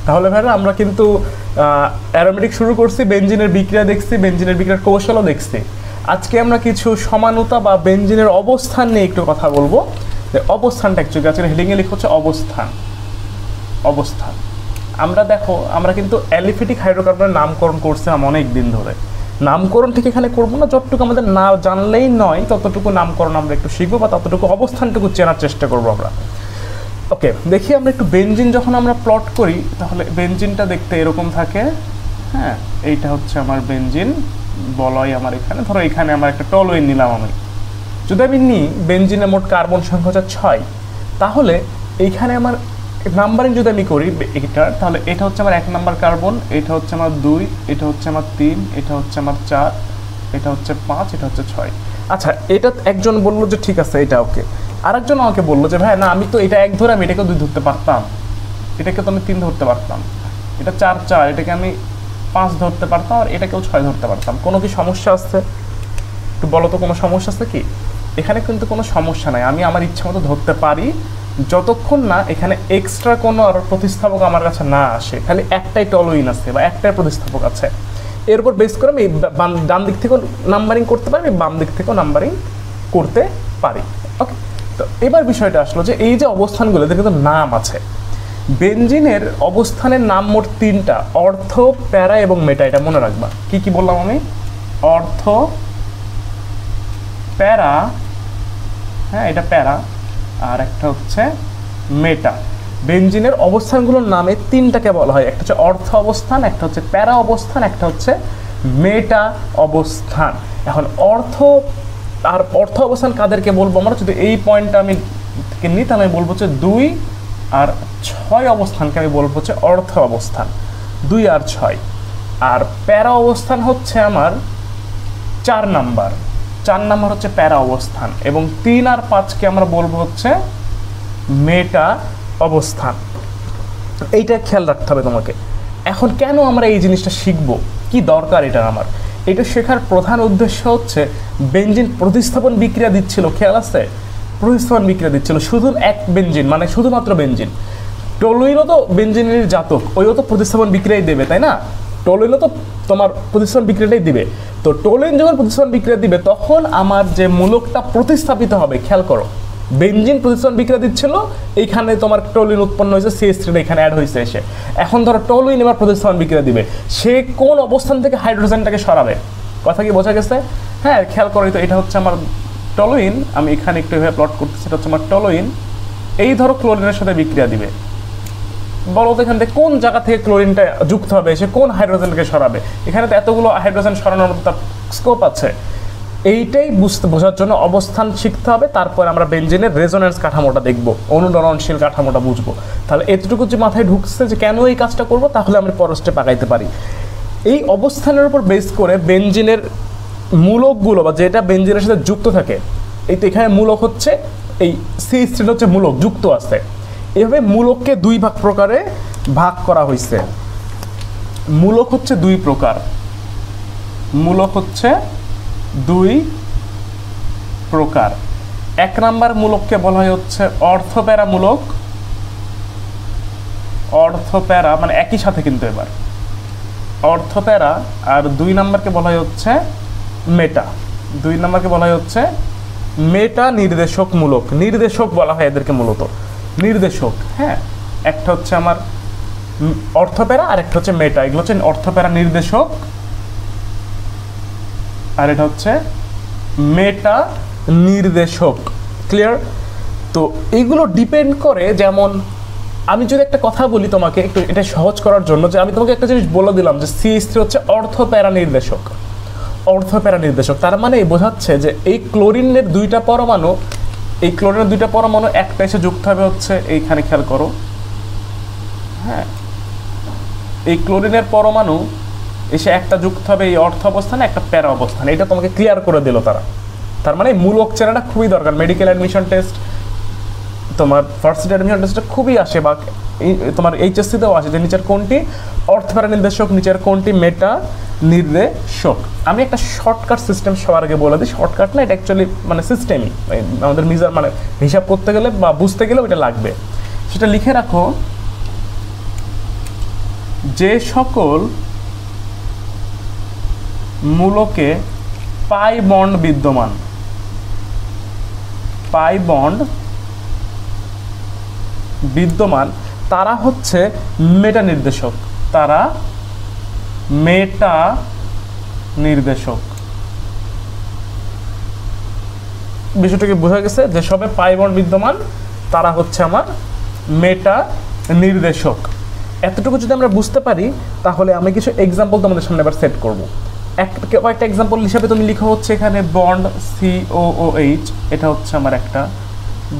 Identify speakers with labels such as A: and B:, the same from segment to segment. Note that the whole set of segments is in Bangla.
A: তাহলে ভাইরা আমরা কিন্তু অ্যারোমেটিক শুরু করছি, বেঞ্জিনের বিক্রিয়া দেখছি, বেঞ্জিনের বিক্রিয়ার কৌশলও দেখছি। আজকে আমরা কিছু সমানুতা বা বেঞ্জিনের অবস্থান নিয়ে একটু কথা বলবো। যে অবস্থানটা অ্যাকচুয়ালি আজকে হেডিংয়ে লিখা হচ্ছে অবস্থান। অবস্থান আমরা দেখো, আমরা কিন্তু অ্যালিফেটিক হাইড্রোকার্বনের নামকরণ করছিলাম অনেক দিন ধরে। নামকরণ ঠিক এখানে করবো না, যতটুকু আমাদের না জানলেই নয় ততটুকু নামকরণ আমরা একটু শিখবো বা ততটুকু অবস্থানটুকু চেনার চেষ্টা করবো আমরা। ওকে, দেখি আমরা একটু বেঞ্জিন যখন আমরা প্লট করি তাহলে বেঞ্জিনটা দেখতে এরকম থাকে। হ্যাঁ, এইটা হচ্ছে আমার বেঞ্জিন বলয়। আমার এখানে ধরো এখানে আমার একটা টলুইন নিলাম আমি। যদি আমি নিই বেঞ্জিনের মোট কার্বন সংখ্যা হচ্ছে 6, তাহলে এইখানে আমার নাম্বারিং যদি আমি করি এটার, তাহলে এটা হচ্ছে আমার 1 নাম্বার কার্বন, এটা হচ্ছে আমার 2, এটা হচ্ছে আমার 3, এটা হচ্ছে আমার 4, এটা হচ্ছে 5, এটা হচ্ছে 6। আচ্ছা, এটা একজন বললো যে ঠিক আছে এটা ওকে। আরেকজন আমাকে বললো যে ভাই না, আমি তো এটা 1 ধরে আমি এটাকে 2 ধরতে পারতাম, এটাকে তো আমি 3 ধরতে পারতাম, এটা 4 4, এটাকে আমি 5 ধরতে পারতাম, আর এটাকেও 6 ধরতে পারতাম। কোনো কি সমস্যা আছে? একটু বলো তো, কোনো সমস্যা আছে কি? এখানে কিন্তু কোনো সমস্যা নাই, আমি আমার ইচ্ছা মতো ধরতে পারি, যতক্ষণ না এখানে এক্সট্রা কোনো আর প্রতিস্থাপক আমার কাছে না আসে। খালি একটাই টলুইন আছে বা একটাই প্রতিস্থাপক আছে, এর উপর বেস করে আমি ডান দিক থেকেও নাম্বারিং করতে পারি, বাম দিক থেকেও নাম্বারিং করতে পারি। ওকে, তো এবার বিষয়টা আসলো যে এই যে অবস্থানগুলো এদের কিন্তু নাম আছে। বেঞ্জিনের অবস্থানের নাম মোট 3টা, অর্থ, প্যারা এবং মেটা। এটা মনে রাখবা। কি কি বললাম আমি? অর্থ, প্যারা, হ্যাঁ এটা প্যারা, আর একটা হচ্ছে মেটা। বেঞ্জিনের অবস্থানগুলোর নামে 3টাকে বলা হয়, একটা হচ্ছে অর্থ অবস্থান, একটা হচ্ছে প্যারা অবস্থান, একটা হচ্ছে মেটা অবস্থান। এখন অর্থ অবস্থান কাদেরকে বলবো আমরা? যদি এই পয়েন্টটা আমি নিই তাহলে আমি বলবো হচ্ছে 2 আর 6 অবস্থানকে আমি বলবো হচ্ছে অর্থ অবস্থান, 2 আর 6। আর প্যারা অবস্থান হচ্ছে আমার 4 নাম্বার, 4 নাম্বার হচ্ছে প্যারা অবস্থান, এবং 3 আর 5কে আমরা বলবো হচ্ছে মেটা অবস্থান। এইটা খেয়াল রাখতে হবে তোমাকে। এখন কেন আমরা এই জিনিসটা শিখবো, কি দরকার এটা আমার? এটা শেখার প্রধান উদ্দেশ্য হচ্ছে বেঞ্জিন প্রতিস্থাপন বিক্রিয়া দিচ্ছিল, খেয়াল আছে? প্রতিস্থাপন বিক্রিয়া দিচ্ছিল শুধু এক বেঞ্জিন, মানে শুধুমাত্র বেঞ্জিন। টলুইনও তো বেঞ্জিনের জাতক, ওইও তো প্রতিস্থাপন বিক্রিয়াই দেবে, তাই না? টলুইনও তো তোমার প্রতিস্থাপন বিক্রিয়াটাই দিবে। তো টলুইন যখন প্রতিস্থাপন বিক্রিয়া দিবে তখন আমার যে মূলকটা প্রতিস্থাপিত হবে, খেয়াল করো, বেঞ্জিন প্রতিস্থাপন বিক্রিয়া দিচ্ছিল, এইখানে তোমার টলুইন উৎপন্ন হয়েছে, CH3 এখানে অ্যাড হয়েছে এসে। এখন ধরো টলুইন এবার প্রতিস্থাপন বিক্রিয়া দিবে, সে কোন অবস্থান থেকে হাইড্রোজেনটাকে সরাবে? কথা কি বোঝা গেছে? হ্যাঁ, খেয়াল করো, তো এটা হচ্ছে আমার টলুইন, আমি এখানে একটু এভাবে প্লট করতেছি, এটা হচ্ছে আমার টলুইন। এই ধরো ক্লোরিনের সাথে বিক্রিয়া দিবে, বলো তো এখান থেকে কোন জায়গা থেকে ক্লোরিনটা যুক্ত হবে, সে কোন হাইড্রোজেনকে সরাবে? এখানে তো এতগুলো হাইড্রোজেন সরানোর মতো তার স্কোপ আছে। এইটাই বোঝার জন্য অবস্থান শিখতে হবে, তারপর আমরা বেঞ্জিনের রেজোনেন্স কাঠামোটা দেখবো, অনুরণনশীল কাঠামোটা বুঝবো। তাহলে এতটুকু যে মাথায় ঢুকছে যে কেন এই কাজটা করবো, তাহলে আমরা পরের স্টেপ আগাইতে পারি। এই অবস্থানের উপর বেস করে বেঞ্জিনের মূলকগুলো বা যেটা বেঞ্জিনের সাথে যুক্ত থাকে, এই তো এখানে মূলক হচ্ছে এই CH3 হচ্ছে মূলক যুক্ত আছে। এভাবে মূলককে 2 প্রকারে ভাগ করা হয়েছে। মূলক হচ্ছে 2 প্রকার, মূলক হচ্ছে 2 প্রকার। 1 নাম্বার মূলককে বলা হয় হচ্ছে অর্থপ্যারা মূলক। অর্থপ্যারা মানে একই সাথে কিন্তু এবার অর্থপ্যারা। আর 2 নাম্বারকে বলা হয় হচ্ছে মেটা। 2 নাম্বারকে বলা হয় হচ্ছে মেটা নির্দেশক মূলক। নির্দেশক বলা হয় এদেরকে, মূলত নির্দেশক। হ্যাঁ, একটা হচ্ছে আমার অর্থপ্যারা আর একটা হচ্ছে মেটা। এগুলো হচ্ছে অর্থপ্যারা নির্দেশক, আর এটা হচ্ছে মেটা নির্দেশক। ক্লিয়ার? তো এইগুলো ডিপেন্ড করে, যেমন আমি যদি একটা কথা বলি তোমাকে একটু এটা সহজ করার জন্য, যে আমি তোমাকে একটা জিনিস বলে দিলাম যে CH3 হচ্ছে অর্থপ্যারা নির্দেশক। অর্থপ্যারা নির্দেশক তার মানে বোঝাচ্ছে যে এই ক্লোরিনের 2টা পরমাণু, এই ক্লোরিনের 2টা পরমাণু একটা এসে যুক্ত হবে হচ্ছে এইখানে, খেয়াল করো। হ্যাঁ, এই ক্লোরিনের পরমাণু এসে একটা যুক্ত হবে এই অর্থ অবস্থানে, একটা প্যারা অবস্থানে। এটা তোমাকে ক্লিয়ার করে দিল তারা। তার মানে মূলক চেনাটা খুবই দরকার। মেডিকেল অ্যাডমিশন টেস্ট, তোমার ভার্সিটি অ্যাডমিশন টেস্টে খুবই আসে, বা তোমার HSC-তেও আসে যে নিচের কোনটি অর্থপ্যারা নির্দেশক, নিচের কোনটি মেটা নির্দেশক। আমি একটা শর্টকাট সিস্টেম সবার আগে বলে দিই। শর্টকাট না, এটা অ্যাকচুয়ালি মানে সিস্টেমই, আমাদের মিজার মানে হিসাব করতে গেলে বা বুঝতে গেলেও এটা লাগবে। সেটা লিখে রাখো, যে সকল মূলকে পাই বন্ড বিদ্যমান, পাই বন্ড বিদ্যমান তারা হচ্ছে মেটা নির্দেশক, তারা মেটা নির্দেশক। বিষয়টাকে বোঝা গেছে যে সবে পাই বন্ড বিদ্যমান তারা হচ্ছে আমার মেটা নির্দেশক। এতটুকু যদি আমরা বুঝতে পারি তাহলে আমি কিছু এক্সাম্পল তোমাদের সামনে এবার সেট করব। কয়েকটা এক্সাম্পল হিসাবে তুমি লিখো হচ্ছে এখানে বন্ড COOH, এটা হচ্ছে আমার একটা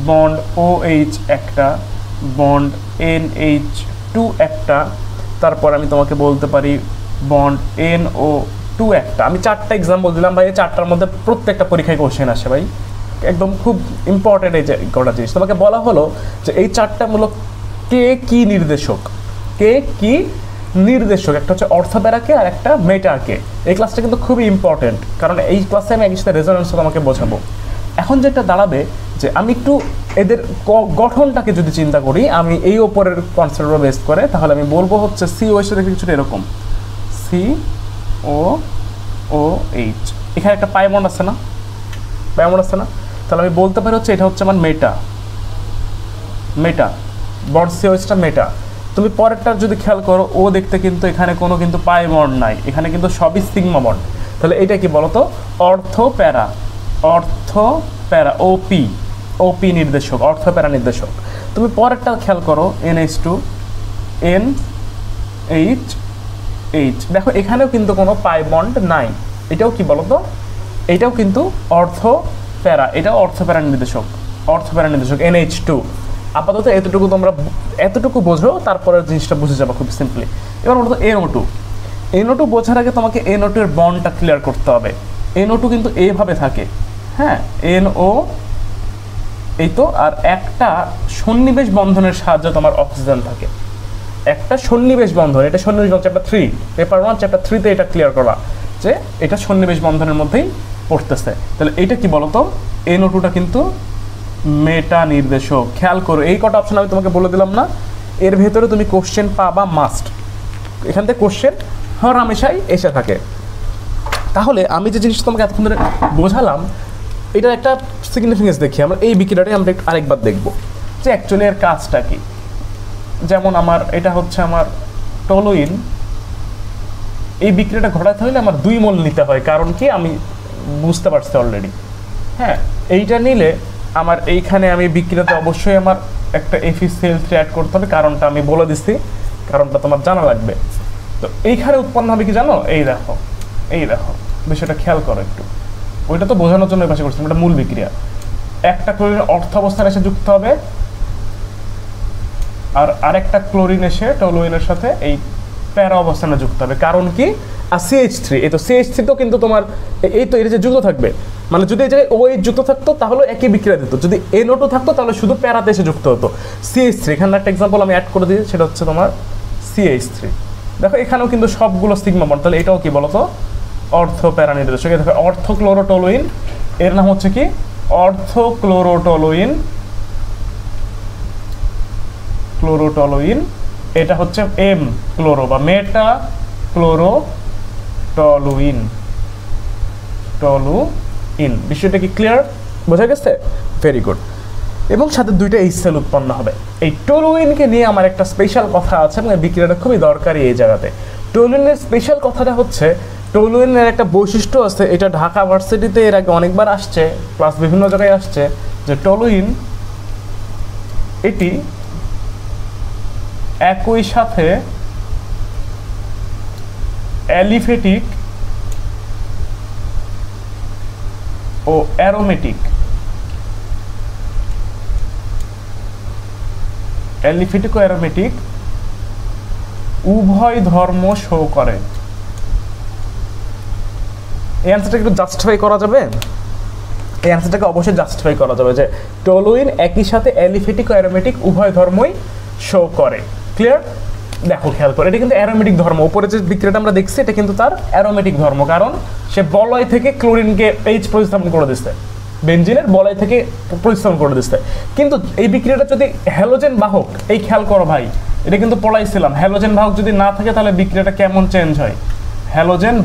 A: বন্ড OH, একটা বন্ড NH2 একটা, তারপর আমি তোমাকে বলতে পারি বন্ড NO2 একটা। আমি 4টা এক্সাম্পল দিলাম ভাই, এই 4টার মধ্যে প্রত্যেকটা পরীক্ষায় কোশ্চেন আসে ভাই, একদম খুব ইম্পর্টেন্ট এই যে কটা জিনিস। তোমাকে বলা হলো যে এই 4টা মূলক কে কি নির্দেশক, কে কি নির্দেশক, একটা হচ্ছে অর্থপ্যারাকে আর একটা মেটাকে। এই ক্লাসটা কিন্তু খুবই ইম্পর্টেন্ট, কারণ এই ক্লাসে আমি একই সাথে রেজোনেন্স তোমাকে বোঝাবো। এখন যেটা দাঁড়াবে যে আমি একটু এদের গঠনটাকে যদি চিন্তা করি, আমি এই ওপরের কনসেপ্টটা বেস করে, তাহলে আমি বলবো হচ্ছে COH দেখে কিছুটা এরকম, COOH, এখানে একটা পাই বন্ড আছে না, পাই বন্ড আছে না, তাহলে আমি বলতে পারি হচ্ছে এটা হচ্ছে আমার মেটা, মেটা বন্ড COHটা মেটা। তুমি পরেরটা যদি খেয়াল করো, ও দেখতে কিন্তু এখানে কোনো কিন্তু পাই বন্ড নাই, এখানে কিন্তু সবই সিগমা বন্ড। তাহলে এটা কি বলতো, অর্থ প্যারা, অর্থ প্যারা, ওপি নির্দেশক, অর্থ প্যারা নির্দেশক। তুমি পরেরটা খেয়াল করো, NH2 NH, দেখো এখানেও কিন্তু কোনো পাই বন্ড নাই, এটাও কি বলতো, এটাও কিন্তু অর্থ প্যারা, এটাও অর্থ প্যারা নির্দেশক, অর্থ প্যারা নির্দেশক NH2। আপাতত এতটুকু তোমরা এতটুকু বোঝো, তারপরে জিনিসটা বুঝে যাবো খুব সিম্পলি। এবার বলতো NO2 বোঝার আগে তোমাকে NO2 এর বন্ডটা ক্লিয়ার করতে হবে। NO2 কিন্তু এইভাবে থাকে, হ্যাঁ, NO এই তো, আর একটা সন্নিবেশ বন্ধনের সাহায্যে তোমার অক্সিজেন থাকে, একটা সন্নিবেশ বন্ধন, এটা সন্নিবেশ বন্ধন চ্যাপ্টার 3, পেপার 1 চ্যাপ্টার 3-তে এটা ক্লিয়ার করা যে এটা সন্নিবেশ বন্ধনের মধ্যেই পড়তেছে। তাহলে এটা কি বলতো, NO2টা কিন্তু মেটা নির্দেশক। খেয়াল করো এই কটা অপশন আমি তোমাকে বলে দিলাম না, এর ভেতরে তুমি কোশ্চেন পাবা মাস্ট, এখান থেকে কোশ্চেন হর হামেশাই এসে থাকে। তাহলে আমি যে জিনিসটা তোমাকে এতক্ষণ ধরে বোঝালাম, এটার একটা সিগনিফিকেন্স দেখি আমরা এই বিক্রিয়াটাই আমরা একটু আরেকবার দেখব যে অ্যাকচুয়ালি এর কাজটা কি। যেমন আমার এটা হচ্ছে আমার টলুইন, এই বিক্রিয়াটা ঘটাতে হলে আমার 2 মোল নিতে হয়, কারণ কি আমি বুঝতে পারছি অলরেডি, হ্যাঁ। এইটা নিলে আমার এইখানে আমি বিক্রিয়াতে অবশ্যই আমার একটা FeCl3 অ্যাড করতে হবে, কারণটা আমি বলে দিচ্ছি, কারণটা তোমার জানা লাগবে। তো এইখানে উৎপন্ন হবে কি জানো, এই দেখো বিষয়টা খেয়াল করো একটু, ওইটা তো বোঝানোর জন্য এই পাশে করছিলাম, এটা মূল বিক্রিয়া। একটা ক্লোরিন অর্থ অবস্থানে এসে যুক্ত হবে, আর আরেকটা ক্লোরিন এসে টলুইনের সাথে এই প্যারা অবস্থানে যুক্ত হবে, কারণ কি, আর CH3, এই তো CH3 তো কিন্তু তোমার এই তো এটা যে যুক্ত থাকবে, মানে যদি এই জায়গায় OH যুক্ত থাকতো তাহলে একই বিক্রিয়া দিত, যদি NO2 থাকতো তাহলে শুধু প্যারাতে এসে যুক্ত হতো। CH3, এখানে একটা এক্সাম্পল আমি অ্যাড করে দিই, সেটা হচ্ছে তোমার CH3। দেখো এখানেও কিন্তু সবগুলো সিগমা বন্ড, তাহলে এটাও কি বলতো, অর্থ প্যারা নির্দেশক। দেখো অর্থক্লোরোটলুইন, এর নাম হচ্ছে কি অর্থক্লোরোটলুইন, ক্লোরোটলুইন, এটা হচ্ছে M ক্লোরো বা মেটা ক্লোরোটলুইন, টলুইন। বিষয়টা কি ক্লিয়ার, বোঝা গেছে? Very good. এবং সাথে 2টা H সেল উৎপন্ন হবে। এই টলুইনকে নিয়ে আমার একটা স্পেশাল কথা আছে এবং এই বিক্রিয়াটা খুবই দরকারি এই জায়গাতে। টলুইনের স্পেশাল কথাটা হচ্ছে, টলুইনের একটা বৈশিষ্ট্য আছে, এটা ঢাকা ভার্সিটিতে এর আগে অনেকবার আসছে, প্লাস বিভিন্ন জায়গায় আসছে, যে টলুইন এটি একই সাথে অ্যালিফেটিক ও অ্যারোমেটিক, অ্যালিফেটিক ও অ্যারোমেটিক উভয় ধর্ম শো করে। এই অ্যান্সারটা একটু জাস্টিফাই করা যাবে, এই অ্যান্সারটাকে অবশ্যই জাস্টিফাই করা যাবে যে টলুইন একই সাথে অ্যালিফেটিক ও অ্যারোমেটিক উভয় ধর্মই শো করে। ক্লিয়ার? দেখো খেয়াল করে, এটা কিন্তু অ্যারোমেটিক ধর্ম, উপরে যে বিক্রিয়াটা আমরা দেখছি এটা কিন্তু তার অ্যারোমেটিক ধর্ম, কারণ সে বলয় থেকে ক্লোরিনকে H প্রতিস্থাপন করে দিচ্ছে। বেনজিনের বলয় থেকে পরিশ্রম করে দিচ্ছে। কিন্তু এই বিক্রিয়াটা যদি হ্যালোজেন বাহক, এই খেয়াল করো ভাই, এটা কিন্তু পড়াইছিলাম, হ্যালোজেন বাহক যদি না থাকে তাহলে বিক্রিয়াটা কেমন চেঞ্জ হয়। হ্যালোজেন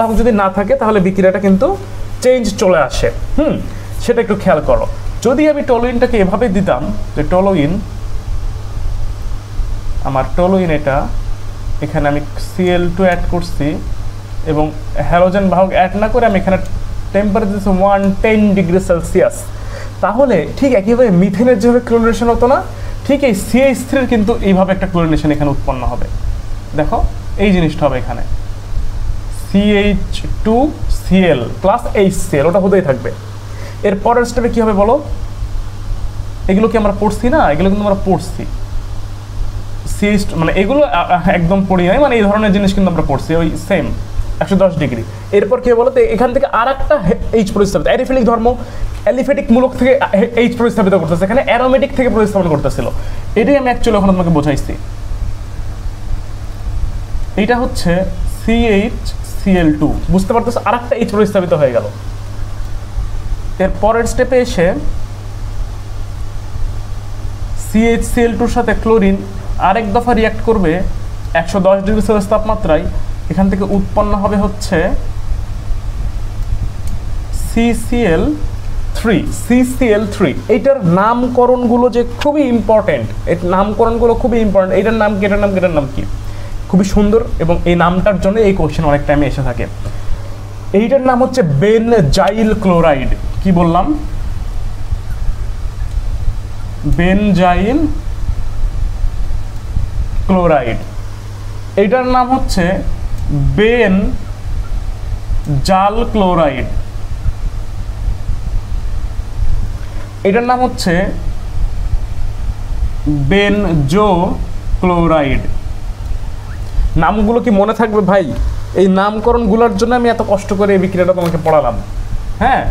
A: বাহক যদি না থাকে তাহলে বিক্রিয়াটা কিন্তু চেঞ্জ চলে আসে। সেটা একটু খেয়াল করো। যদি আমি টলুইনটাকে এভাবে দিতাম যে টলুইন, আমার টলুইন এটা, এখানে আমি Cl2 অ্যাড করছি এবং হ্যালোজেন বাহক অ্যাড না করে আমি এখানে টেম্পারেচার দিচ্ছি 110 ডিগ্রি সেলসিয়াস, তাহলে ঠিক একইভাবে মিথেনের যেভাবে ক্লোরিনেশন হতো না, ঠিক এই CH3 কিন্তু এইভাবে একটা ক্লোরিনেশন এখানে উৎপন্ন হবে। দেখো এই জিনিসটা হবে এখানে CH2Cl প্লাস HCl, ওটা হতেই থাকবে। এর পরের স্টেপে কী হবে বলো? এগুলো কি আমরা পড়ছি না? এগুলো কিন্তু আমরা পড়ছি, মানে এগুলো একদম পড়ি নাই, মানে এই ধরনের জিনিস কিন্তু আমরা পড়ছি ওই সেম 110 ডিগ্রি। এরপর কি বলো তো, এখান থেকে আর একটা এইচ প্রতিস্থাপিত, অ্যারিফিলিক ধর্ম অ্যালিফেটিক মূলক থেকে এইচ প্রতিস্থাপিত করতেছে, এখানে অ্যারোমেটিক থেকে প্রতিস্থাপন করতেছিল। এটাই আমি অ্যাকচুয়ালি ওখানে তোমাকে বোঝাইছি। এইটা হচ্ছে CHCl2, বুঝতে পারতেছো? আর একটা এইচ প্রতিস্থাপিত হয়ে গেল। এর পরের স্টেপে এসে CHCl2-র সাথে ক্লোরিন আরেক দফা রিঅ্যাক্ট করবে 110 ডিগ্রি সেলসিয়াস তাপমাত্রায়, এখান থেকে উৎপন্ন হবে হচ্ছে CCl3। এইটার নামকরণগুলো যে খুবই ইম্পর্টেন্ট, এর নামকরণগুলো খুবই ইম্পর্টেন্ট। এইটার নাম কি, এটার নাম কি, খুবই সুন্দর, এবং এই নামটার জন্য এই কোশ্চেন অনেক টাইমে এসে থাকে। এইটার নাম হচ্ছে বেনজাইল ক্লোরাইড। কি বললাম? Benzyl chloride. এটার নাম হচ্ছে বেনজাল ক্লোরাইড। এটার নাম হচ্ছে বেনজো ক্লোরাইড। নামগুলো কি মনে থাকবে ভাই? এই নামকরণগুলোর জন্য আমি এত কষ্ট করে এই বিক্রিয়াটা তোমাকে পড়ালাম। হ্যাঁ,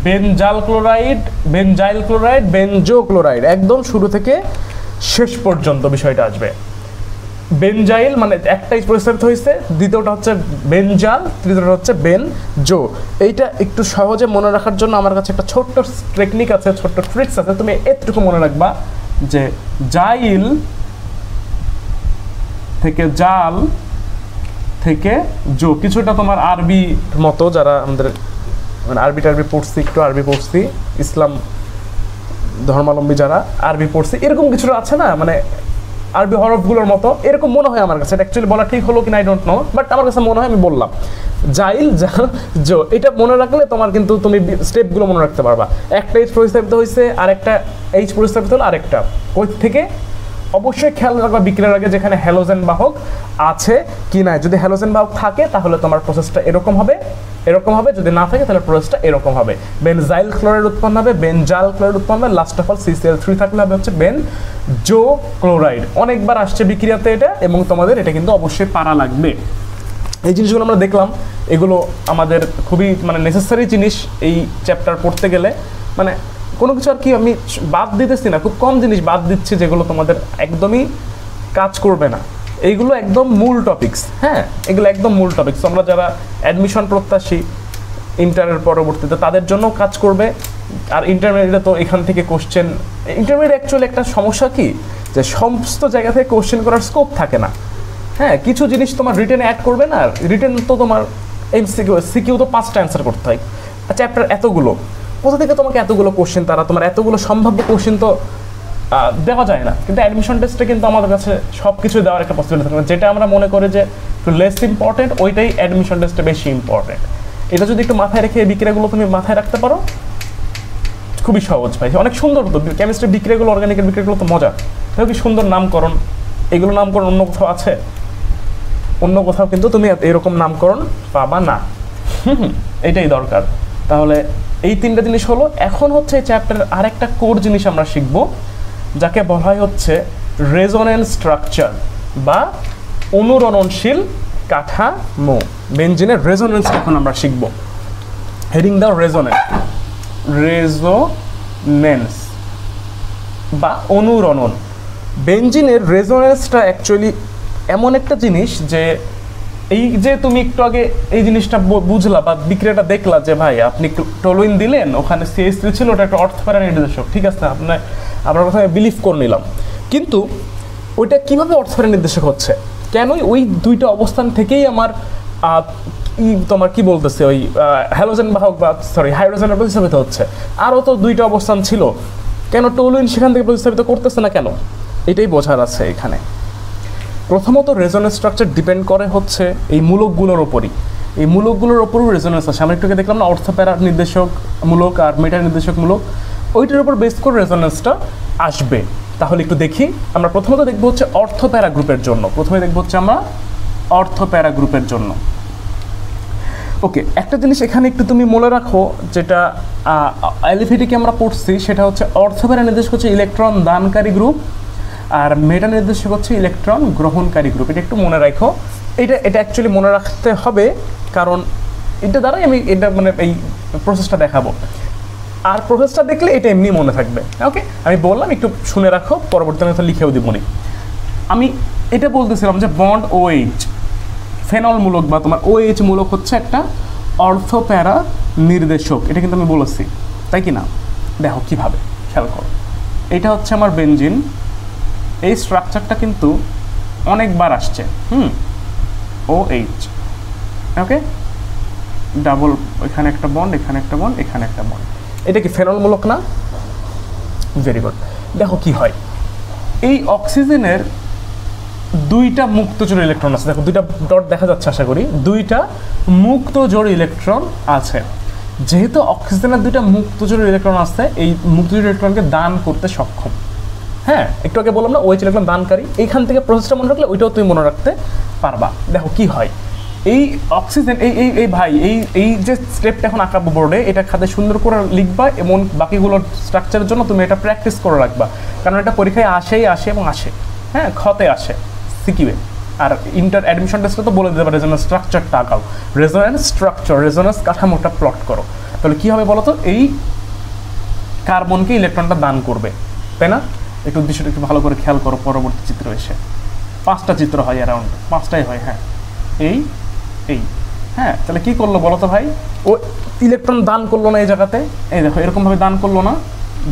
A: বেনজাইল ক্লোরাইড, বেনজো ক্লোরাইড, একদম শুরু থেকে শেষ পর্যন্ত বিষয়টা আসবে। বেনজাইল মানে একটাই প্রতিস্থাপিত হয়েছে, দ্বিতীয়টা হচ্ছে বেনজাল, তৃতীয়টা হচ্ছে বেনজো। এইটা একটু সহজে মনে রাখার জন্য আমার কাছে একটা ছোট্ট টেকনিক আছে, ছোট্ট ট্রিক্স আছে। তুমি এতটুকু মনে রাখবা যে জাইল থেকে জাল থেকে জো, কিছুটা তোমার আরবি মতো, যারা আমাদের মানে আরবি টারবি পড়ছি, একটু আরবি পড়ছি, ইসলাম ধর্মাবলম্বী যারা আরবি পড়ছি, এরকম কিছুটা আছে না, মানে আরবি হরফগুলোর মতো এরকম মনে হয় আমার কাছে। এটা অ্যাকচুয়ালি বলা ঠিক হলো কিনা আই ডোন্ট নো, বাট আমার কাছে মনে হয়, আমি বললাম জাইল জাল জো। এটা মনে রাখলে তোমার কিন্তু তুমি স্টেপগুলো মনে রাখতে পারবা। একটা এইচ প্রতিস্থাপিত হয়েছে, আর একটা এইচ প্রতিস্থাপিত হলো আরেকটা, ওই থেকে অবশ্যই খেয়াল রাখবা বিক্রিয়ার আগে যেখানে হ্যালোজেন বাহক আছে কি না। যদি হ্যালোজেন বাহক থাকে তাহলে তোমার প্রসেসটা এরকম হবে, যদি না থাকে তাহলে প্রসেসটা এরকম হবে। বেনজাইল ক্লোরাইড উৎপন্ন হবে, বেনজাল ক্লোরাইড উৎপন্ন হবে, লাস্ট অফ অল CCl3 থাকলে হবে হচ্ছে বেনজো ক্লোরাইড। অনেকবার আসছে বিক্রিয়াতে এটা, এবং তোমাদের এটা কিন্তু অবশ্যই পারা লাগবে। এই জিনিসগুলো আমরা দেখলাম, এগুলো আমাদের খুবই মানে নেসেসারি জিনিস এই চ্যাপ্টার পড়তে গেলে। মানে কোনো কিছু আর কি আমি বাদ দিতেছি না, খুব কম জিনিস বাদ দিচ্ছি যেগুলো তোমাদের একদমই কাজ করবে না। এইগুলো একদম মূল টপিকস। হ্যাঁ, এগুলো একদম মূল টপিকস। আমরা যারা অ্যাডমিশন প্রত্যাশী ইন্টারের পরবর্তীতে, তাদের জন্য কাজ করবে। আর ইন্টারমিডিয়েটে তো এখান থেকে কোশ্চেন, ইন্টারমিডিয়েট অ্যাকচুয়ালি একটা সমস্যা কি, যে সমস্ত জায়গা থেকে কোশ্চেন করার স্কোপ থাকে না। হ্যাঁ, কিছু জিনিস তোমার রিটেনে অ্যাড করবে না, রিটেন তো তোমার সিকিউ তো 5টা অ্যান্সার করতে হয়, চ্যাপ্টার এতগুলো, কোথা থেকে তোমাকে এতগুলো কোশ্চেন, তারা তোমার এতগুলো সম্ভাব্য কোশ্চেন তো দেওয়া যায় না। কিন্তু অ্যাডমিশন টেস্টে কিন্তু আমাদের কাছে সব কিছু দেওয়ার একটা পসিবিলিটি থাকে। যেটা আমরা মনে করি যে একটু লেস ইম্পর্টেন্ট, ওইটাই অ্যাডমিশন টেস্টে বেশি ইম্পর্টেন্ট। এটা যদি একটু মাথায় রেখে এই বিক্রিয়াগুলো তুমি মাথায় রাখতে পারো, খুবই সহজ ভাই, অনেক সুন্দর হতো। কেমিস্ট্রির বিক্রিয়াগুলো, অর্গানিকের বিক্রিয়াগুলো তো মজা, তাই কি সুন্দর নামকরণ। এগুলো নামকরণ অন্য কোথাও আছে? অন্য কোথাও কিন্তু তুমি এরকম নামকরণ পাবা না। এটাই দরকার। তাহলে এই 3টা জিনিস হলো। এখন হচ্ছে এই চ্যাপ্টারের আরেকটা কোর জিনিস আমরা শিখব, যাকে বলা হয় হচ্ছে রেজোনেন্স স্ট্রাকচার বা অনুরণনশীল কাঠামো। বেনজিনের রেজোনেন্স এখন আমরা শিখব। হেডিং দাও রেজোনেন্স বা অনুরণন। বেনজিনের রেজোনেন্সটা অ্যাকচুয়ালি এমন একটা জিনিস যে এই যে তুমি একটু আগে এই জিনিসটা বুঝলা বা বিক্রিয়াটা দেখলা যে ভাই আপনি টলুইন দিলেন, ওখানে CH3 ছিল, ওটা একটা অর্থপ্যারা নির্দেশক, ঠিক আছে, আপনার কথা বিলিভ করে নিলাম, কিন্তু ওইটা কিভাবে অর্থপ্যারা নির্দেশক হচ্ছে? কেনই ওই দুইটা অবস্থান থেকেই আমার তোমার কি বলতেছে ওই হ্যালোজেন বাহক বা সরি হাইড্রোজেনের প্রতিস্থাপিত হচ্ছে? আরও তো দুইটা অবস্থান ছিল, কেন টলুইন সেখান থেকে প্রতিস্থাপিত করতেছে না কেন? এটাই বোঝার আছে এখানে। প্রথমত রেজোনেন্স স্ট্রাকচার ডিপেন্ড করে হচ্ছে এই মূলকগুলোর ওপরই, এই মূলকগুলোর ওপরও রেজোনেন্স আছে। আমরা একটু দেখলাম না অর্থপ্যারা নির্দেশক মূলক আর মেটা নির্দেশক মূলক, ওইটার উপর বেস করে রেজোনেন্সটা আসবে। তাহলে একটু দেখি, আমরা প্রথমত দেখবো হচ্ছে অর্থপ্যারা গ্রুপের জন্য, প্রথমে দেখবো হচ্ছে আমরা অর্থপ্যারা গ্রুপের জন্য। ওকে, একটা জিনিস এখানে একটু তুমি মনে রাখো, যেটা অ্যালিফেটিকে আমরা পড়ছি, সেটা হচ্ছে অর্থপ্যারা নির্দেশক হচ্ছে ইলেকট্রন দানকারী গ্রুপ, আর মেটা নির্দেশক হচ্ছে ইলেকট্রন গ্রহণকারী গ্রুপ। এটা একটু মনে রাখো, এটা অ্যাকচুয়ালি মনে রাখতে হবে, কারণ এটা দ্বারাই আমি এটা মানে এই প্রসেসটা দেখাবো, আর প্রসেসটা দেখলে এটা এমনি মনে থাকবে। ওকে, আমি বললাম একটু শুনে রাখো, পরবর্তীতে লিখেও দিব নি। আমি এটা বলতেছিলাম যে বন্ড OH ফেনল মূলক বা তোমার OH মূলক হচ্ছে একটা অর্থপ্যারা নির্দেশক, এটা কিন্তু আমি বলেছি, তাই কি না? দেখো কিভাবে, খেয়াল করো, এটা হচ্ছে আমার বেনজিন, এই স্ট্রাকচারটা কিন্তু অনেকবার আসছে, OH, ওকে, ডাবল, এখানে একটা বন্ড, এখানে একটা বন্ড, এখানে একটা বন্ড, এটা কি ফেনলমূলক না? Very good. দেখো কি হয়, এই অক্সিজেনের দুইটা মুক্ত জোড় ইলেকট্রন আছে, দেখো দুইটা ডট দেখা যাচ্ছে আশা করি, দুইটা মুক্ত জোড় ইলেকট্রন আছে। যেহেতু অক্সিজেনের দুইটা মুক্ত জোড় ইলেকট্রন আছে, এই মুক্ত জোড় ইলেকট্রনকে দান করতে সক্ষম। হ্যাঁ, একটু আগে বললাম না OH ইলেকট্রন দানকারী, এইখান থেকে প্রসেসটা মনে রাখলে ওইটাও তুমি মনে রাখতে পারবা। দেখো কি হয়, এই অক্সিজেন এই ভাই এই যে স্টেপটা এখন আঁকাবো বোর্ডে, এটা খাতে সুন্দর করে লিখবা এবং বাকিগুলো স্ট্রাকচারের জন্য তুমি এটা প্র্যাকটিস করে রাখবা, কারণ এটা পরীক্ষায় আসে এবং আসে, হ্যাঁ, খতে আসে, সিকিউয়ে। আর ইন্টার অ্যাডমিশন টেস্টে তো বলে দিতে পারে রেজোনেন্স স্ট্রাকচারটা আঁকাও, রেজোনেন্স স্ট্রাকচার, রেজোনেন্স কাঠামোটা প্লট করো। তাহলে কী হবে বলো তো, এই কার্বনকে ইলেকট্রনটা দান করবে, তাই না? একটু উদ্দেশ্যটা একটু ভালো করে খেয়াল করো, পরবর্তী চিত্র এসে 5টা চিত্র হয়, অ্যারাউন্ড 5টাই হয়, হ্যাঁ, এই হ্যাঁ, তাহলে কী করলো বলো তো ভাই, ও ইলেকট্রন দান করলো না এই জায়গাতে, এই দেখো এরকমভাবে দান করলো না,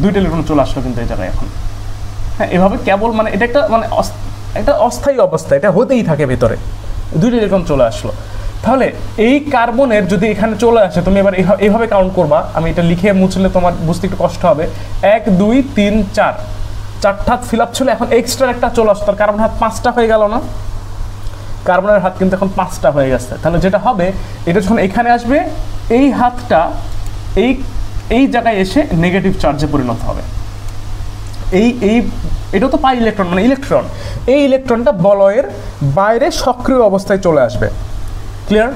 A: 2টা ইলেকট্রন চলে আসলো কিন্তু এই জায়গায় এখন। হ্যাঁ, এভাবে কেবল মানে এটা একটা মানে একটা অস্থায়ী অবস্থা, এটা হতেই থাকে ভেতরে, 2টা ইলেকট্রন চলে আসলো। তাহলে এই কার্বনের যদি এখানে চলে আসে, তুমি এবার এইভাবে কাউন্ট করবা, আমি এটা লিখে মুছলে তোমার বুঝতে একটু কষ্ট হবে, 1 2 3 4, 4টা হাত ফিল আপ ছিল, এখন এক্সট্রা একটা চলে আসতো, তার কার্বন হাত 5টা হয়ে গেল না? কার্বনের হাত কিন্তু এখন 5টা হয়ে গেছে। তাহলে যেটা হবে, এটা যখন এখানে আসবে, এই হাতটা এই জায়গায় এসে নেগেটিভ চার্জে পরিণত হবে। এটা তো পাই ইলেকট্রন মানে ইলেকট্রন, এই ইলেকট্রনটা বলয়ের বাইরে সক্রিয় অবস্থায় চলে আসবে। ক্লিয়ার?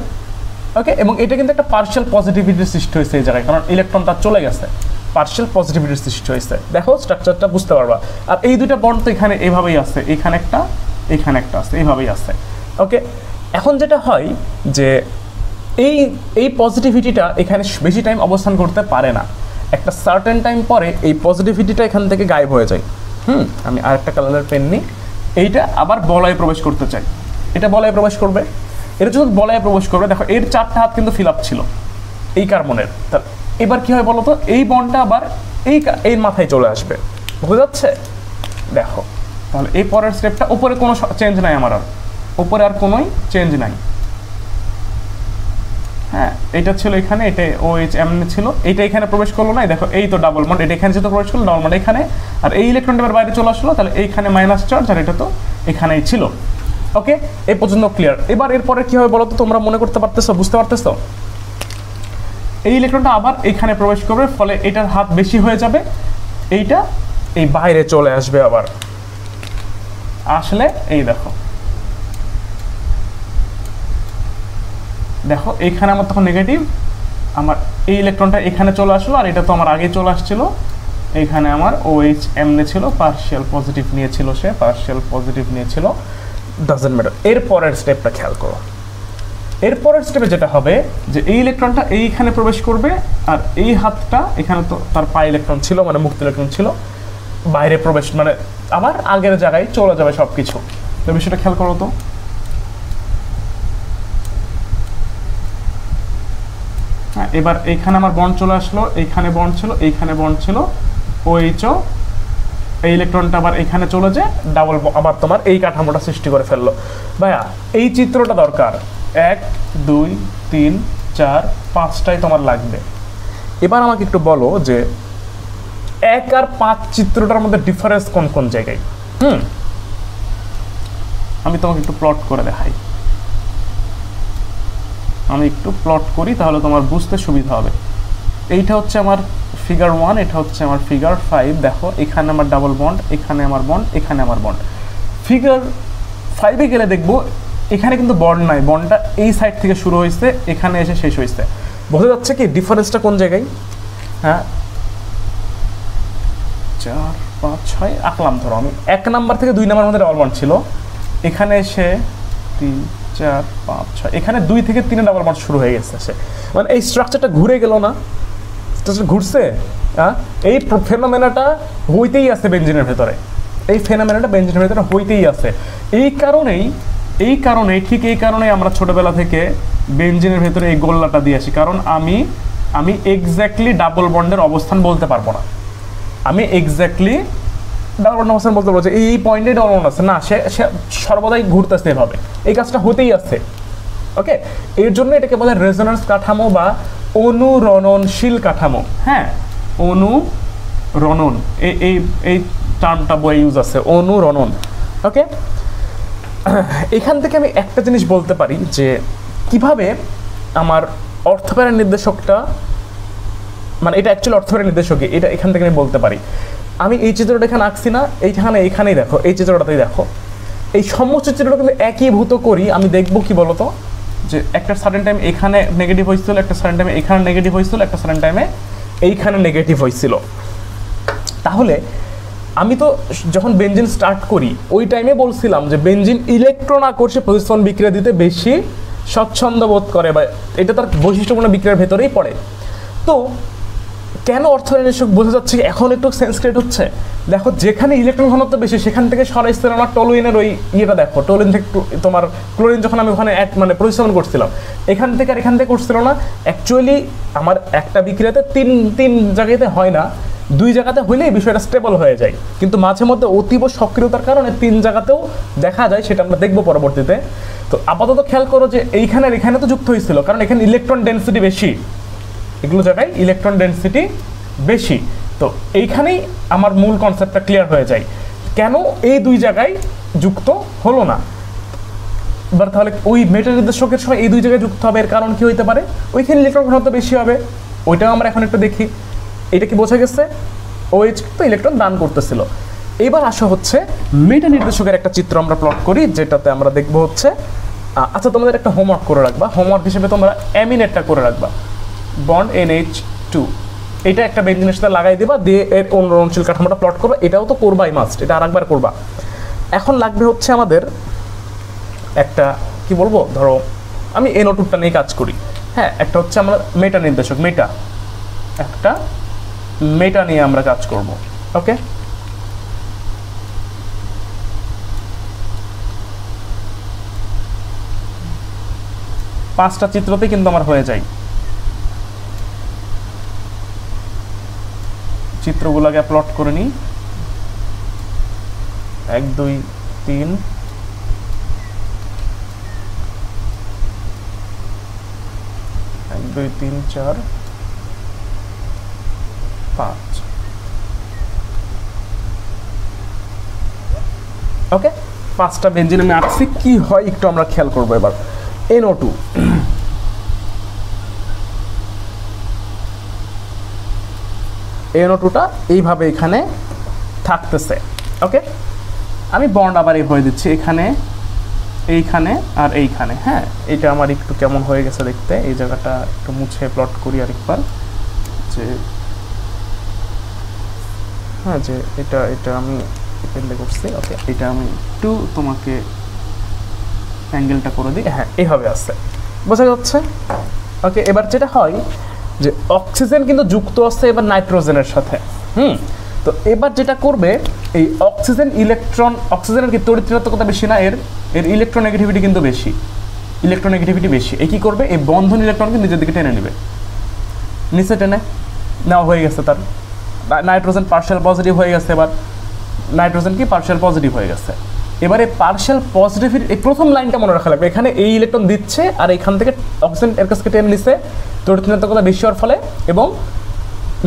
A: ওকে, এবং এটা কিন্তু একটা পার্শিয়াল পজিটিভিটির সৃষ্টি হয়েছে এই জায়গায়, কারণ ইলেকট্রন তার চলে গেছে, পার্শিয়াল পজিটিভিটির সৃষ্টি হয়েছে। দেখো স্ট্রাকচারটা বুঝতে পারবা। আর এই দুইটা বন্ড তো এখানে এইভাবেই আছে, এখানে একটা আছে, এইভাবেই আছে। ওকে, এখন যেটা হয় যে এই পজিটিভিটিটা এখানে বেশি টাইম অবস্থান করতে পারে না, একটা সার্টেন টাইম পরে এই পজিটিভিটিটা এখান থেকে গায়েব হয়ে যায়। আমি আরেকটা কালারের পেন নিই, এইটা আবার বলয়ে প্রবেশ করতে চাই, এটা বলয়ে প্রবেশ করবে, এটা যখন বলয়ে প্রবেশ করবে, দেখো এর 4টা হাত কিন্তু ফিল আপ ছিল এই কার্বনের। তা এবার কি হয় বলো তো, এই বন্ডটা আবার এই মাথায় চলে আসবে, বুঝা যাচ্ছে? দেখো তাহলে এই পরের স্টেপটা, উপরে কোনো চেঞ্জ নাই আমার, আর উপরে আর কোনোই চেঞ্জ নাই। হ্যাঁ, এটা ছিল এখানে, এটা OH এমনি ছিল, এটা এখানে প্রবেশ করলো না, দেখো এই তো ডাবল বন্ড, এটা এখানে যেহেতু প্রবেশ করলো, ডাবল বন্ড এখানে, আর এই ইলেকট্রনটা এবার বাইরে চলে আসলো, তাহলে এইখানে মাইনাস চার্জ, আর এটা তো এখানেই ছিল। ওকে, এই পর্যন্ত ক্লিয়ার। এবার এরপরে কী হবে বলো তো, তোমরা মনে করতে পারতেছো, বুঝতে পারতেছো? এই ইলেকট্রনটা আবার এইখানে প্রবেশ করবে, ফলে এটার হাত বেশি হয়ে যাবে, এইটা এই বাইরে চলে আসবে আবার, আসলে এই দেখো এইখানে আমার তখন নেগেটিভ, আমার এই ইলেকট্রনটা এখানে চলে আসলো, আর এটা তো আমার আগেই চলে আসছিল, এখানে আমার OH এমনি ছিল, পার্শিয়াল পজিটিভ নিয়েছিল, সে পার্শিয়াল পজিটিভ নিয়েছিল, ডাজন্ট ম্যাটার। এরপরের স্টেপটা খেয়াল করো, এরপরের স্টেপে যেটা হবে যে এই ইলেকট্রনটা এইখানে প্রবেশ করবে, আর এই হাতটা এখানে তো তার পাই ইলেকট্রন ছিল, মানে মুক্ত ইলেকট্রন ছিল, বাইরে প্রবেশ মানে আবার আগের জায়গায় চলে যাবে সব কিছু। তো বিষয়টা খেয়াল করো তো, হ্যাঁ, এবার এইখানে আমার বন্ড চলে আসলো, এইখানে বন্ড ছিল, এইখানে বন্ড ছিল, OHO, এই ইলেকট্রনটা আবার এখানে চলে যায়, ডাবল আবার তোমার এই কাঠামোটা সৃষ্টি করে ফেললো। ভাইয়া এই চিত্রটা দরকার, 1 2 3 4 5টাই তোমার লাগবে। এবার আমাকে একটু বলো যে 1 আর 5 চিত্রটার মধ্যে ডিফারেন্স কোন কোন জায়গায়? আমি তোমাকে একটু প্লট করে দেখাই, আমি একটু প্লট করি তাহলে তোমার বুঝতে সুবিধা হবে। এইটা হচ্ছে আমার ফিগার 1, এটা হচ্ছে আমার ফিগার 5। দেখো এখানে আমার ডাবল বন্ড, এখানে আমার বন্ড, এখানে আমার বন্ড। ফিগার 5-এ গেলে দেখবো এখানে কিন্তু বন্ড নাই, বন্ডটা এই সাইড থেকে শুরু হয়েছে, এখানে এসে শেষ হয়েছে। বোঝা যাচ্ছে কি ডিফারেন্সটা কোন জায়গায়? হ্যাঁ, 4 5 6 আঁকলাম। ধরো আমি 1 নাম্বার থেকে 2 নাম্বার মধ্যে ডাবল বন্ড ছিল, এখানে এসে 3 4 5 6, এখানে 2 থেকে 3 ডাবল বন্ড শুরু হয়ে গেছে। মানে এই স্ট্রাকচারটা ঘুরে গেল না? ঘুরছে। এই ফেনোমেনাটা হইতেই আছে বেঞ্জিনের ভেতরে, এই ফেনোমেনাটা বেঞ্জিনের ভেতরে হইতেই আছে। এই কারণেই ঠিক এই কারণেই আমরা ছোটবেলা থেকে বেঞ্জিনের ভেতরে এই গোল্লাটা দিয়ে আসি, কারণ আমি এক্স্যাক্টলি ডাবল বন্ডের অবস্থান বলতে পারবো না। আমি এক্স্যাক্টলি ডাবল বন্ডের অবস্থান বলতে পারবো যে এই পয়েন্টে ডাবল বন্ড আছে না, সে সর্বদাই ঘুরতেছে এভাবে, এই কাজটা হতেই আছে। ওকে, এর জন্য এটাকে বলে রেজোন্যান্স কাঠামো বা অনুরণনশীল কাঠামো। হ্যাঁ, অনুরণন, এই টার্মটা বই ইউজ আছে, অনুরণন। ওকে, এখান থেকে আমি একটা জিনিস বলতে পারি যে কিভাবে আমার অর্থপ্যারের নির্দেশকটা, মানে এটা অ্যাকচুয়ালি অর্থপ্যারের নির্দেশকই, এটা এখান থেকে আমি বলতে পারি। আমি এই চিত্রটা এখানে আঁকছি না, এইখানেই দেখো, এই চিত্রটাতেই দেখো, এই সমস্ত চিত্রটা কিন্তু একীভূত করি। আমি দেখবো কি বলতো, যে একটা সার্টেন টাইম এখানে নেগেটিভ হয়েছিল, একটা সার্টেন টাইমে এখানে নেগেটিভ হয়েছিল, একটা সার্টেন টাইমে এইখানে নেগেটিভ হয়েছিল। তাহলে আমি তো যখন বেঞ্জিন স্টার্ট করি ওই টাইমে বলছিলাম যে বেঞ্জিন ইলেকট্রন আকর্ষে প্রতিস্থাপন বিক্রিয়া দিতে বেশি স্বচ্ছন্দ বোধ করে, বা এটা তার বৈশিষ্ট্যপূর্ণ বিক্রিয়ার ভেতরেই পড়ে। তো কেন অর্থনির্দেশক বোঝা যাচ্ছে এখন একটু সেন্স ক্রিয়েট হচ্ছে। দেখো যেখানে ইলেকট্রন ঘনত্ব বেশি সেখান থেকে সরাইছিল আমার টলুইনের ওই ইয়েটা, দেখো টলুইন থেকে তোমার ক্লোরিন যখন আমি ওখানে মানে প্রতিস্থাপন করছিলাম, এখান থেকে আর এখান থেকে করছিল না। অ্যাকচুয়ালি আমার একটা বিক্রিয়াতে তিন জায়গাতে হয় না, 2 জায়গাতে হইলেই বিষয়টা স্টেবল হয়ে যায়, কিন্তু মাঝে মধ্যে অতীব সক্রিয়তার কারণে 3 জায়গাতেও দেখা যায়, সেটা আমরা দেখবো পরবর্তীতে। তো আপাতত খেয়াল করো যে এইখানে আর এখানে তো যুক্ত হয়েছিল, কারণ এখানে ইলেকট্রন ডেন্সিটি বেশি, এগুলো জায়গায় ইলেকট্রন ডেন্সিটি বেশি। তো এইখানেই আমার মূল কনসেপ্টটা ক্লিয়ার হয়ে যায়, কেন এই 2 জায়গায় যুক্ত হলো না। এবার তাহলে ওই মেটা নির্দেশকের সময় এই 2 জায়গায় যুক্ত হবে, এর কারণ কি হইতে পারে? ওইখানে ইলেকট্রন ঘনত্ব বেশি হবে, ওইটাও আমরা এখন একটু দেখি। এটা কি বোঝা গেছে? OH তো ইলেকট্রন দান করতেছিল। এবার আসা হচ্ছে মেটা নির্দেশকের একটা চিত্র আমরা প্লট করি, যেটাতে আমরা দেখবো হচ্ছে, আচ্ছা তোমাদের একটা হোমওয়ার্ক করে রাখবা, হোমওয়ার্ক হিসেবে তোমরা অ্যামিনেটটা করে রাখবা, বন্ড NH2, এটা একটা বেঞ্জিনের সাথে লাগাই দিবা, দিয়ে এর অনুরণনশীল কাঠামোটা প্লট করবা। এটাও তো করবাই মাস্ট, এটা আরেকবার করবা। এখন লাগবে হচ্ছে আমাদের একটা কি বলবো, ধরো আমি NO2টা নিয়ে কাজ করি। হ্যাঁ, একটা হচ্ছে আমরা মেটা নির্দেশক, একটা মেটা নিয়ে আমরা কাজ করব। ওকে, পাঁচটা চিত্রতে কিন্তু আমার হয়ে যায়। চিত্রগুলোকে প্লট করে নিই, 1 2 3 1 2 3 4 5। ওকে, 5টা বেঞ্জিন আমি আঁকছি, কি হয় একটু আমরা খেয়াল করবো। এবার NO2, NO2টা এইভাবে এখানে থাকতেছে। ওকে, আমি বন্ড আবার এইভাবে দিচ্ছি, এখানে, এইখানে আর এইখানে। হ্যাঁ, এটা আমার একটু কেমন হয়ে গেছে দেখতে, এই জায়গাটা একটু মুছে প্লট করি আরেকবার, যে হ্যাঁ, যে এটা আমি এখানে করছি। ওকে, এটা আমি একটু তোমাকে অ্যাঙ্গেলটা করে দিই। হ্যাঁ, এইভাবে আছে, বোঝা যাচ্ছে? ওকে, এবার যেটা হয় যে অক্সিজেন কিন্তু যুক্ত আছে এবার নাইট্রোজেনের সাথে। তো এবার যেটা করবে, এই অক্সিজেনের কি তড়িৎ ঋণাত্মকতা বেশি না, এর ইলেকট্রোনেগেটিভিটি কিন্তু বেশি, এই কি করবে, এই বন্ধন ইলেকট্রনকে নিজের দিকে টেনে নেবে। নিচে টেনে নেওয়া হয়ে গেছে, তার নাইট্রোজেন পার্শিয়াল পজিটিভ হয়ে গেছে, এবার নাইট্রোজেন কি পার্শিয়াল পজিটিভ হয়ে গেছে। এবারে পার্শিয়াল পজিটিভের এই প্রথম লাইনটা মনে রাখা লাগবে, এখানে এই ইলেকট্রন দিচ্ছে আর এখান থেকে অক্সিজেন এর কাছে টেনে নিচ্ছে তড়িৎ বেশি হওয়ার ফলে, এবং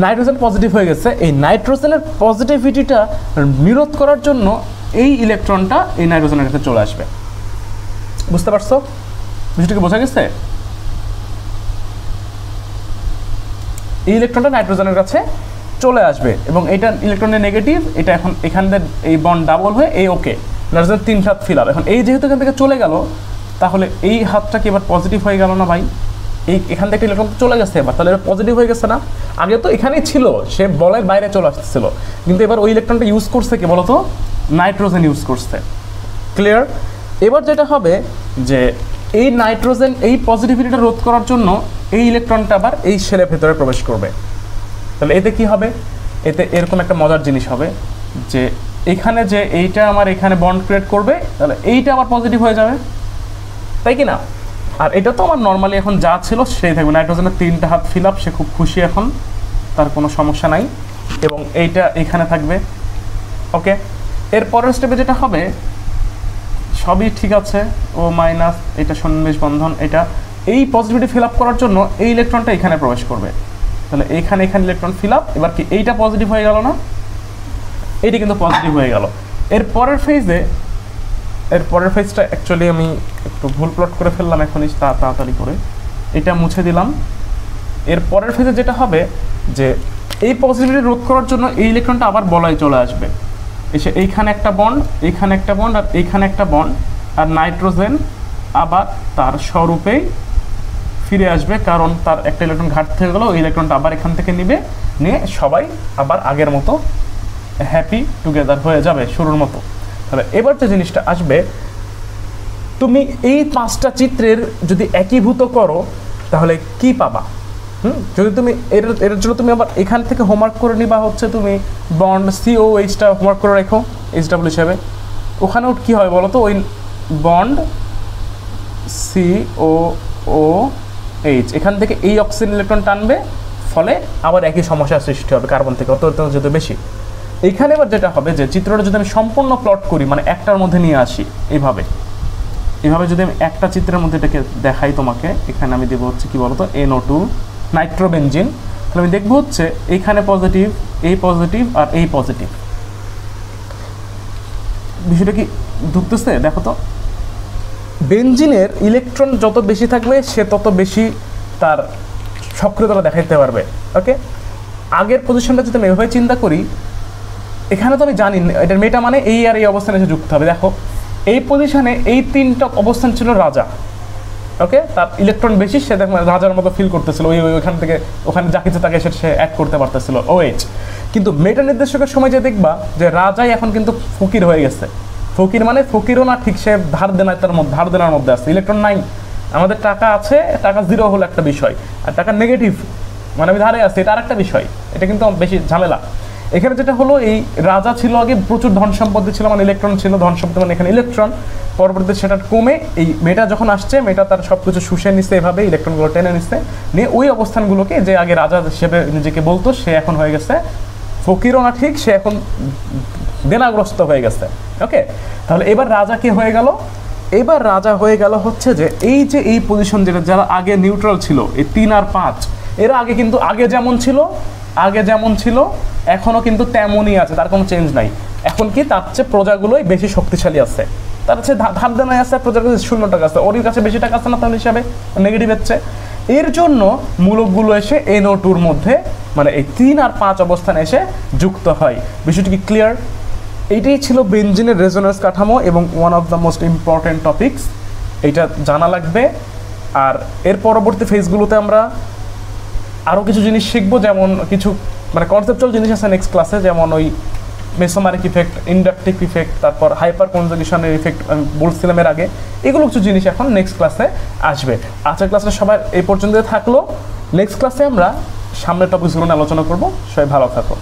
A: নাইট্রোজেন পজিটিভ হয়ে গেছে। এই নাইট্রোজেনের পজিটিভিটিটা নিরোধ করার জন্য এই ইলেকট্রনটা এই নাইট্রোজেনের কাছে চলে আসবে। বুঝতে পারছো বিষয়টাকে? বোঝা গেছে? এই ইলেকট্রনটা নাইট্রোজেনের কাছে চলে আসবে এবং এটা ইলেকট্রনের নেগেটিভ, এটা এখন এখান থেকে এই বন্ড ডাবল হয়ে এই ওকে নাইট্রোজেন 3 হাত ফিল আপ। এখন এই যেহেতু এখান থেকে চলে গেল, তাহলে এই হাতটা কি এবার পজিটিভ হয়ে গেল না ভাই? এই এখান থেকে ইলেকট্রন চলে গেছে এবার, তাহলে পজিটিভ হয়ে গেছে না? আগে তো এখানেই ছিল, সে বলের বাইরে চলে আসতেছিল, কিন্তু এবার ওই ইলেকট্রনটা ইউজ করছে কি বলতো? নাইট্রোজেন ইউজ করছে। ক্লিয়ার? এবার যেটা হবে যে এই নাইট্রোজেন এই পজিটিভিটিটা রোধ করার জন্য এই ইলেকট্রনটা আবার এই শেলের ভেতরে প্রবেশ করবে। তাহলে এতে কি হবে? এতে এরকম একটা মজার জিনিস হবে যে এখানে যে এইটা আমার এখানে বন্ড ক্রিয়েট করবে, তাহলে এইটা আবার পজিটিভ হয়ে যাবে, তাই কি না? আর এটা তো আমার নর্মালি এখন যা ছিল সেই থাকবে। নাইট্রোজেনের 3টা হাত ফিল আপ, সে খুব খুশি এখন, তার কোনো সমস্যা নাই, এবং এইটা এখানে থাকবে। ওকে, এর পরের স্টেপে যেটা হবে সবই ঠিক আছে, ও মাইনাস এটা সন্নিবেশ বন্ধন, এটা এই পজিটিভিটি ফিল আপ করার জন্য এই ইলেকট্রনটা এখানে প্রবেশ করবে। তাহলে এখানে ইলেকট্রন ফিল আপ, এবার কি এইটা পজিটিভ হয়ে গেল না? এইটা কিন্তু পজিটিভ হয়ে গেল। এর পরের ফেজটা অ্যাকচুয়ালি আমি একটু ভুল প্লট করে ফেললাম এখনই, তাড়াতাড়ি করে এটা মুছে দিলাম। এর পরের ফেজে যেটা হবে যে এই পজিটিভিটি রোধ করার জন্য এই ইলেকট্রনটা আবার বলয়ে চলে আসবে, এসে এইখানে একটা বন্ড, এইখানে একটা বন্ড, আর এইখানে একটা বন্ড, আর নাইট্রোজেন আবার তার স্বরূপেই ফিরে আসবে, কারণ তার একটা ইলেকট্রন ঘাটতি হয়ে গেল, ওই ইলেকট্রনটা আবার এখান থেকে নিয়ে সবাই আবার আগের মতো হ্যাপি টুগেদার হয়ে যাবে শুরুর মতো। তাহলে এবার যে জিনিসটা আসবে, তুমি এই 5টা চিত্রের যদি একীভূত করো তাহলে কি পাবা? যদি তুমি এর জন্য তুমি আবার এখান থেকে হোমওয়ার্ক করে নিবা, হচ্ছে তুমি বন্ড COH-টা হোমওয়ার্ক করে রেখো HW হিসাবে। ওখানেও কী হয় বলো তো? ওই বন্ড COOH এখান থেকে এই অক্সিজেন ইলেকট্রন টানবে, ফলে আবার একই সমস্যার সৃষ্টি হবে কার্বন থেকে অত্যন্ত যেহেতু বেশি। এইখানে এবার যেটা হবে যে চিত্রটা যদি আমি সম্পূর্ণ প্লট করি, মানে একটার মধ্যে নিয়ে আসি, এইভাবে যদি আমি একটা চিত্রের মধ্যে এটাকে দেখাই তোমাকে, এখানে আমি দেবো হচ্ছে কি বলতো NO2 নাইট্রোবেনজিন, তাহলে আমি দেখবো হচ্ছে এইখানে পজিটিভ, এই পজিটিভ আর এই পজিটিভ। বিষয়টা কি ঢুকতেছে? দেখো তো, বেনজিনের ইলেকট্রন যত বেশি থাকবে সে তত বেশি তার সক্রিয়তা দেখাইতে পারবে। ওকে, আগের পজিশনটা যদি আমি এভাবে চিন্তা করি, এখানে তো আমি জানি এটার মেটা মানে এই আর এই অবস্থানে এসে যুক্ত হবে। দেখো এই পজিশনে এই 3টা অবস্থান ছিল রাজা, ওকে, তার ইলেকট্রন বেশি, সে দেখো রাজার মতো ফিল করতেছিল, ওইখান থেকে ওখানে যা কিছু তাকে সে অ্যাড করতে পারতেছিল OH। কিন্তু মেটা নির্দেশকের সময় যে দেখবা যে রাজাই এখন কিন্তু ফকির হয়ে গেছে। ফকির মানে ফকিরও না ঠিক, সে ধার দেনার মধ্যে আছে, ইলেকট্রন নাই। আমাদের টাকা আছে, টাকা জিরো হলো একটা বিষয়, আর টাকা নেগেটিভ মানে আমি ধারে আছি, এটা আর একটা বিষয়, এটা কিন্তু বেশি ঝামেলা। এখানে যেটা হলো, এই রাজা ছিল আগে প্রচুর ধন সম্পত্তি ছিল, মানে ইলেকট্রন ছিল, ধন সম্পত্তি মানে এখানে ইলেকট্রন, পরবর্তীতে সেটা কমে এই মেটা যখন আসছে, মেটা তার সব কিছু শুষে নিচ্ছে, এভাবে ইলেকট্রনগুলো টেনে নিচ্ছে, নিয়ে ওই অবস্থানগুলোকে যে আগে রাজা হিসেবে নিজেকে বলতো, সে এখন হয়ে গেছে ফকিরও না ঠিক, সে এখন দেনাগ্রস্ত হয়ে গেছে। ওকে, তাহলে এবার রাজা কি হয়ে গেল? এবার রাজা হয়ে গেল হচ্ছে যে এই পজিশন যেটা, যারা আগে নিউট্রাল ছিল, এই 3 আর 5, এরা আগে কিন্তু আগে যেমন ছিল এখনও কিন্তু তেমনই আছে, তার কোনো চেঞ্জ নাই। এখন কি তার চেয়ে প্রজাগুলোই বেশি শক্তিশালী আছে, তার হচ্ছে ধার দেনায় আছে, প্রজার কাছে 0 টাকা আছে, ওর কাছে বেশি টাকা আছে না, তাহলে হিসাবে নেগেটিভ হচ্ছে। এর জন্য মূলকগুলো এসে NO2-র মধ্যে, মানে এই 3 আর 5 অবস্থানে এসে যুক্ত হয়। বিষয়টি কি ক্লিয়ার? এইটাই ছিল বেনজিনের রেজোনেন্স কাঠামো এবং one of the most important topics, এইটা জানা লাগবে। আর এর পরবর্তী ফেজগুলোতে আমরা আরও কিছু জিনিস শিখবো, যেমন কিছু মানে কনসেপচুয়াল জিনিস আছে নেক্সট ক্লাসে, যেমন ওই মেসোমারিক ইফেক্ট, ইন্ডাকটিভ ইফেক্ট, তারপর হাইপার কনজুগেশনের ইফেক্ট আমি বলছিলাম এর আগে, এগুলো কিছু জিনিস এখন নেক্সট ক্লাসে আসবে। আজকের ক্লাসটা সবাই এই পর্যন্ত থাকলো, নেক্সট ক্লাসে আমরা সামনের টপিকসগুলো নিয়ে আলোচনা করবো। সবাই ভালো থাকো।